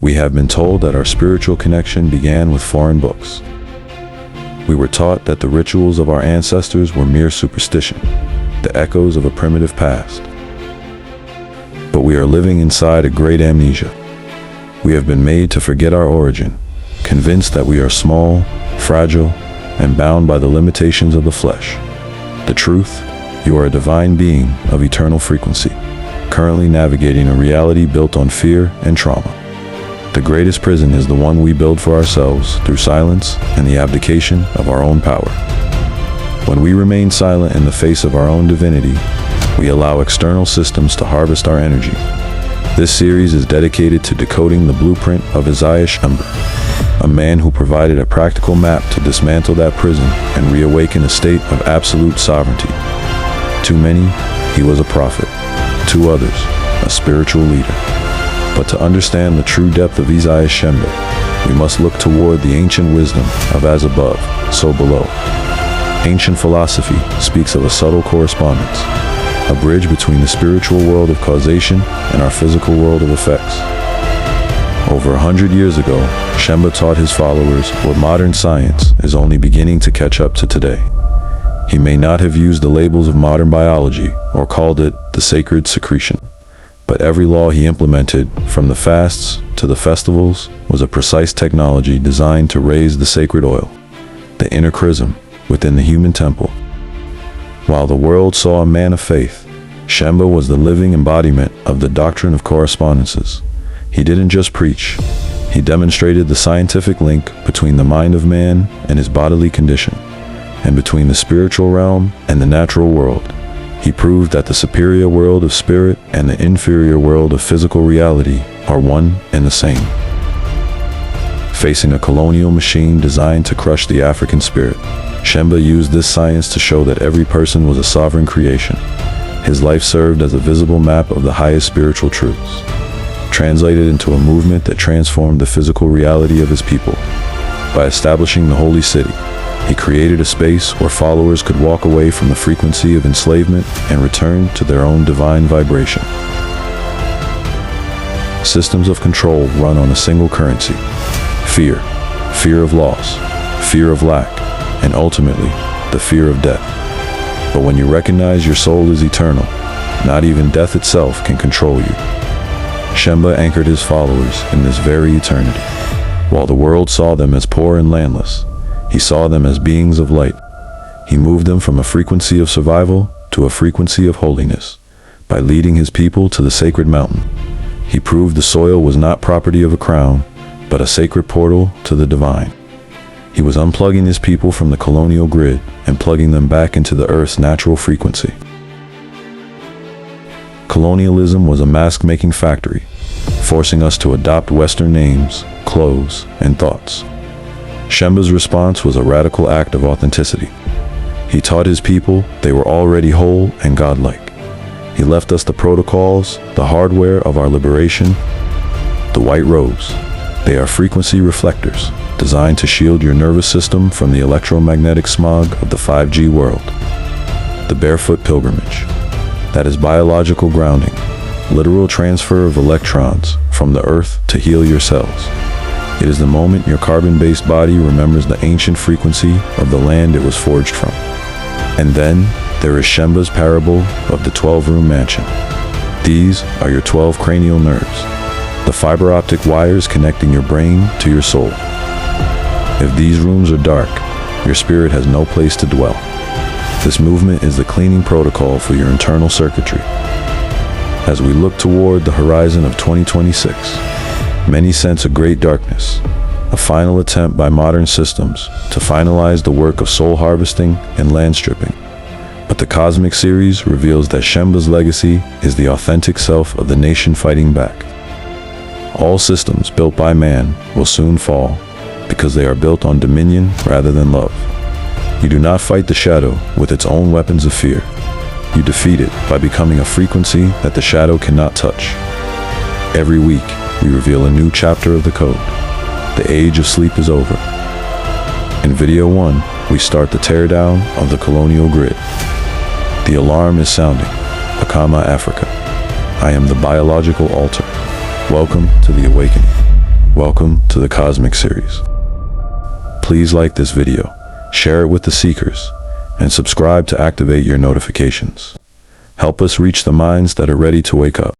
We have been told that our spiritual connection began with foreign books. We were taught that the rituals of our ancestors were mere superstition, the echoes of a primitive past. But we are living inside a great amnesia. We have been made to forget our origin, convinced that we are small, fragile, and bound by the limitations of the flesh. The truth: you are a divine being of eternal frequency, currently navigating a reality built on fear and trauma. The greatest prison is the one we build for ourselves through silence and the abdication of our own power. When we remain silent in the face of our own divinity, we allow external systems to harvest our energy. This series is dedicated to decoding the blueprint of Isaiah Shembe, a man who provided a practical map to dismantle that prison and reawaken a state of absolute sovereignty. To many, he was a prophet. To others, a spiritual leader. But to understand the true depth of Isaiah Shembe, we must look toward the ancient wisdom of as above, so below. Ancient philosophy speaks of a subtle correspondence, a bridge between the spiritual world of causation and our physical world of effects. Over 100 years ago, Shembe taught his followers what modern science is only beginning to catch up to today. He may not have used the labels of modern biology or called it the sacred secretion, but every law he implemented, from the fasts to the festivals, was a precise technology designed to raise the sacred oil, the inner Chrism, within the human temple. While the world saw a man of faith, Shembe was the living embodiment of the doctrine of correspondences. He didn't just preach, he demonstrated the scientific link between the mind of man and his bodily condition, and between the spiritual realm and the natural world. He proved that the superior world of spirit and the inferior world of physical reality are one and the same. Facing a colonial machine designed to crush the African spirit, Shembe used this science to show that every person was a sovereign creation. His life served as a visible map of the highest spiritual truths, translated into a movement that transformed the physical reality of his people. By establishing the holy city, he created a space where followers could walk away from the frequency of enslavement and return to their own divine vibration. Systems of control run on a single currency: fear, fear of loss, fear of lack, and ultimately, the fear of death. But when you recognize your soul is eternal, not even death itself can control you. Shembe anchored his followers in this very eternity. While the world saw them as poor and landless, he saw them as beings of light. He moved them from a frequency of survival to a frequency of holiness. By leading his people to the sacred mountain, he proved the soil was not property of a crown, but a sacred portal to the divine. He was unplugging his people from the colonial grid and plugging them back into the earth's natural frequency. Colonialism was a mask-making factory, forcing us to adopt Western names, clothes, and thoughts. Shembe's response was a radical act of authenticity. He taught his people they were already whole and godlike. He left us the protocols, the hardware of our liberation. The white robes, they are frequency reflectors, designed to shield your nervous system from the electromagnetic smog of the 5G world. The barefoot pilgrimage, that is biological grounding, literal transfer of electrons from the earth to heal your cells. It is the moment your carbon-based body remembers the ancient frequency of the land it was forged from. And then there is Shembe's parable of the 12-room mansion. These are your 12 cranial nerves, the fiber optic wires connecting your brain to your soul. If these rooms are dark, your spirit has no place to dwell. This movement is the cleaning protocol for your internal circuitry. As we look toward the horizon of 2026, many sense a great darkness, a final attempt by modern systems to finalize the work of soul harvesting and land stripping. But the Cosmic Series reveals that Shembe's legacy is the authentic self of the nation fighting back. All systems built by man will soon fall because they are built on dominion rather than love. You do not fight the shadow with its own weapons of fear. You defeat it by becoming a frequency that the shadow cannot touch. Every week, we reveal a new chapter of the code. The age of sleep is over. In video 1, we start the teardown of the colonial grid. The alarm is sounding. Akama Africa. I am the biological altar. Welcome to the awakening. Welcome to the Cosmic Series. Please like this video, share it with the seekers, and subscribe to activate your notifications. Help us reach the minds that are ready to wake up.